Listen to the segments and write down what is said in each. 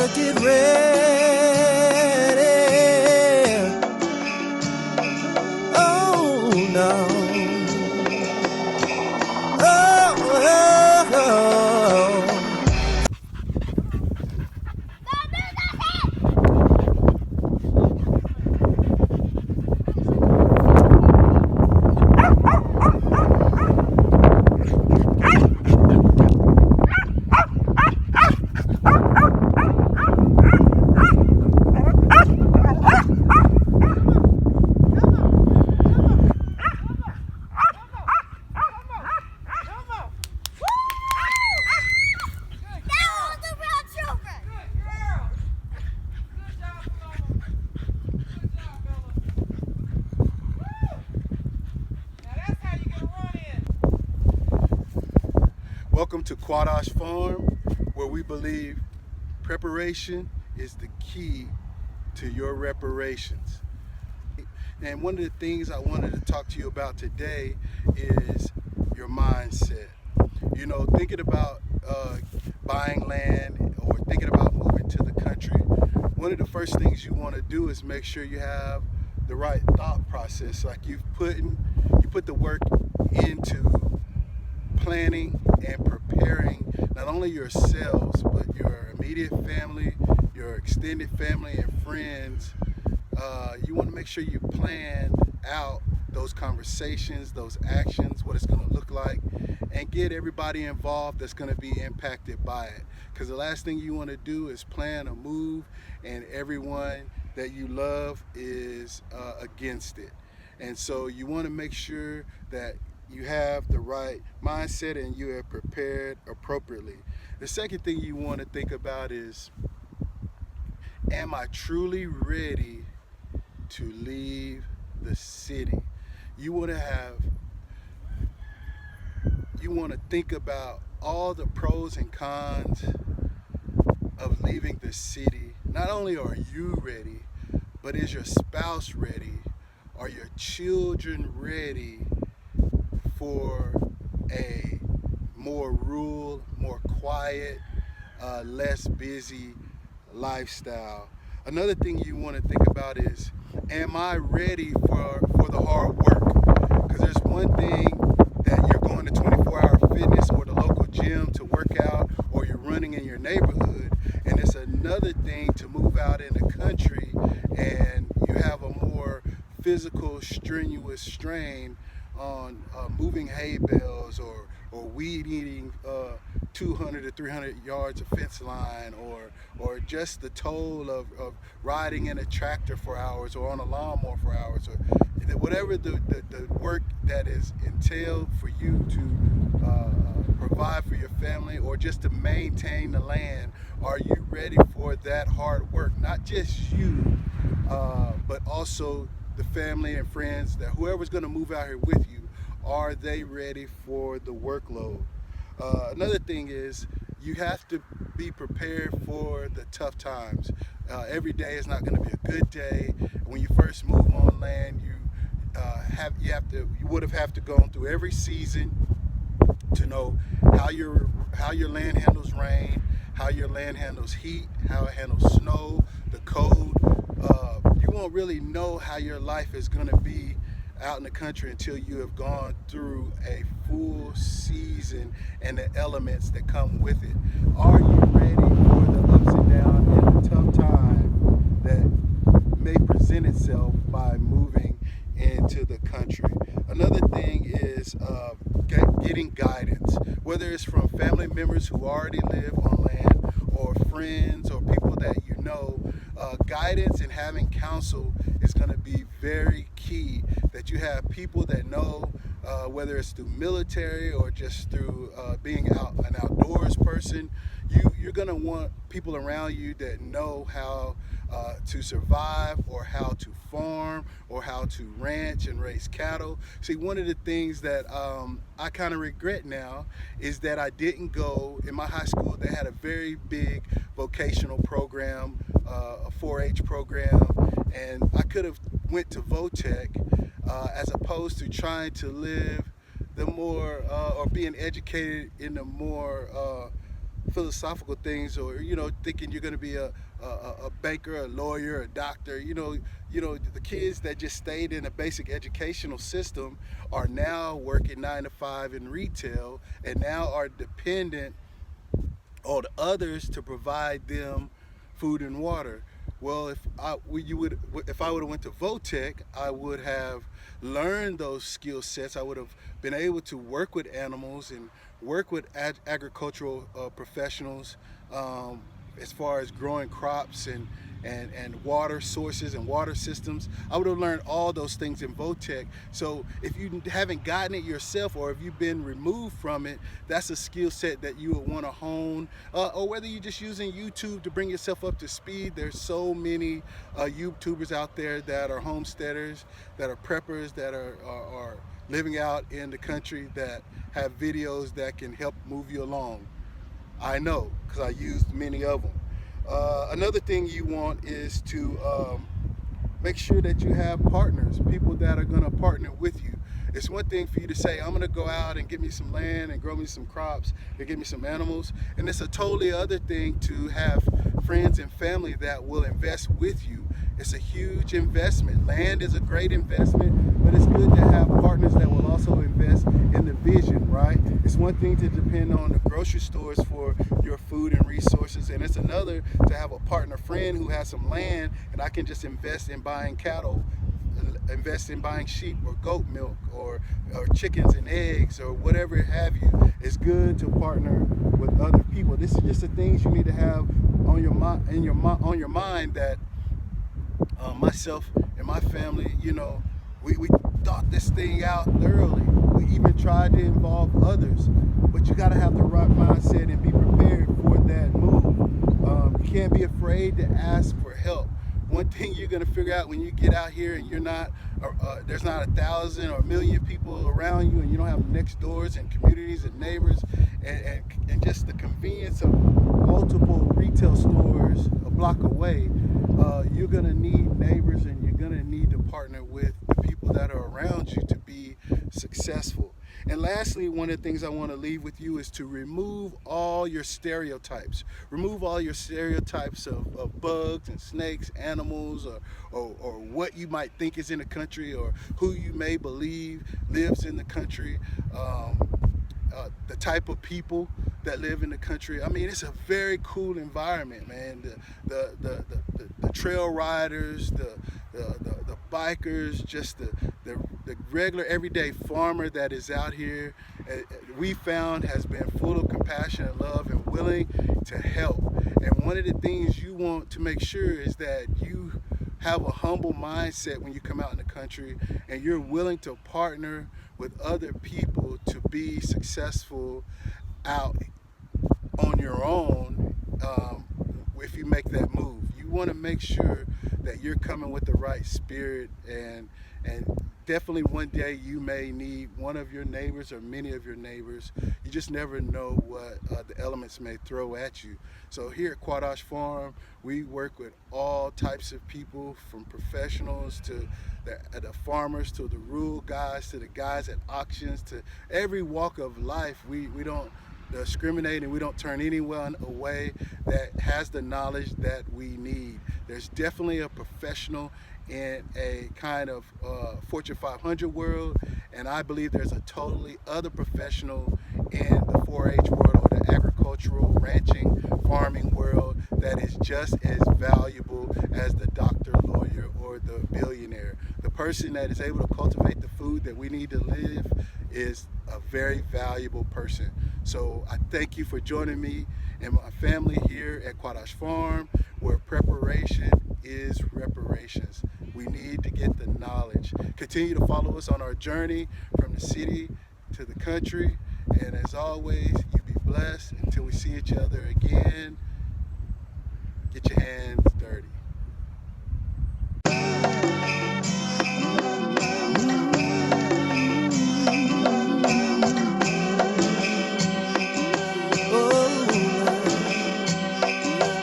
better get ready. Oh no. Oh, oh, oh. Welcome to Qadash Farm, where we believe preparation is the key to your reparations. And one of the things I wanted to talk to you about today is your mindset. You know, thinking about buying land or thinking about moving to the country, one of the first things you want to do is make sure you have the right thought process. Like you put the work into planning and preparing not only yourselves but your immediate family, your extended family and friends. You want to make sure you plan out those conversations, those actions, what it's going to look like, and get everybody involved that's going to be impacted by it. Because the last thing you want to do is plan a move and everyone that you love is against it. And so you want to make sure that you have the right mindset and you are prepared appropriately. The second thing you want to think about is, am I truly ready to leave the city? You want to think about all the pros and cons of leaving the city. Not only are you ready, but is your spouse ready? Are your children ready for a more rural, more quiet, less busy lifestyle? Another thing you want to think about is, am I ready for the hard work? Because there's one thing that you're going to 24-hour fitness or the local gym to work out, or you're running in your neighborhood, and it's another thing to move out in the country and you have a more physical, strenuous strain on moving hay bales or weed eating 200 to 300 yards of fence line, or just the toll of riding in a tractor for hours or on a lawnmower for hours, or whatever the work that is entailed for you to provide for your family or just to maintain the land. Are you ready for that hard work? Not just you, but also the family and friends, that whoever's going to move out here with you, are they ready for the workload? Another thing is, you have to be prepared for the tough times. Every day is not going to be a good day. When you first move on land, you would have to go through every season to know how your land handles rain, how your land handles heat, how it handles snow, the cold. You won't really know how your life is going to be out in the country until you have gone through a full season and the elements that come with it. Are you ready for the ups and downs and the tough time that may present itself by moving into the country? Another thing is getting guidance, whether it's from family members who already live on land or friends or people that you know. Guidance and having counsel is going to be very key, that you have people that know, whether it's through military or just through being an outdoors person. You're going to want people around you that know how to survive, or how to farm, or how to ranch and raise cattle. See, one of the things that I kind of regret now is that I didn't go. In my high school, they had a very big vocational program, a 4-H program, and I could have went to Votech as opposed to trying to live the more or being educated in the more philosophical things, or thinking you're going to be a banker, a lawyer, a doctor. The kids that just stayed in a basic educational system are now working 9 to 5 in retail, and now are dependent on others to provide them food and water. Well, if I would have went to Votech, I would have learned those skill sets. I would have been able to work with animals and work with agricultural professionals, as far as growing crops and water sources and water systems. I would have learned all those things in Votech. So if you haven't gotten it yourself, or if you've been removed from it, that's a skill set that you would want to hone. Or whether you're just using YouTube to bring yourself up to speed. There's so many YouTubers out there that are homesteaders, that are preppers, that are living out in the country, that have videos that can help move you along. I know, because I used many of them. Another thing you want is to make sure that you have partners, people that are going to partner with you. It's one thing for you to say, I'm going to go out and get me some land and grow me some crops and get me some animals. And it's a totally other thing to have friends and family that will invest with you. It's a huge investment. Land is a great investment, but it's good to have partners that will also invest in the vision, right? It's one thing to depend on the grocery stores for your food and resources, and it's another to have a partner friend who has some land, and I can just invest in buying cattle, invest in buying sheep or goat milk, or chickens and eggs, or whatever have you. It's good to partner with other people. This is just the things you need to have on your mind, that myself and my family, we thought this thing out thoroughly. We even tried to involve others, but you got to have the right mindset and be prepared for that move. You can't be afraid to ask for help. One thing you're going to figure out when you get out here and there's not 1,000 or 1,000,000 people around you, and you don't have next doors and communities and neighbors, and just the convenience of multiple retail stores a block away. You're going to need neighbors, and you're going to need to partner with the people that are around you to be successful. And lastly, one of the things I want to leave with you is to remove all your stereotypes. Remove all your stereotypes of bugs and snakes, animals, or what you might think is in the country, or who you may believe lives in the country. The type of people that live in the country. I mean, it's a very cool environment, man. The trail riders, the bikers, just the regular everyday farmer that is out here, we found has been full of compassion and love and willing to help. And one of the things you want to make sure is that you have a humble mindset when you come out in the country, and you're willing to partner with other people to be successful out on your own. If you make that move, you want to make sure that you're coming with the right spirit, and definitely one day you may need one of your neighbors or many of your neighbors. You just never know what the elements may throw at you. So here at Qadash Farm, we work with all types of people, from professionals to the farmers, to the rural guys, to the guys at auctions, to every walk of life. We don't discriminate, and we don't turn anyone away that has the knowledge that we need. There's definitely a professional in a kind of Fortune 500 world, and I believe there's a totally other professional in the 4-H world, or the agricultural, ranching, farming world, that is just as valuable as the doctor, lawyer, or the billionaire. The person that is able to cultivate the food that we need to live is a very valuable person. So I thank you for joining me and my family here at Qadash Farm, where preparation is reparations. We need to get the knowledge. Continue to follow us on our journey from the city to the country. And as always, you be blessed until we see each other again. Get your hands dirty.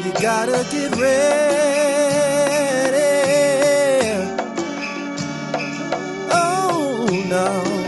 You gotta get ready. Oh no.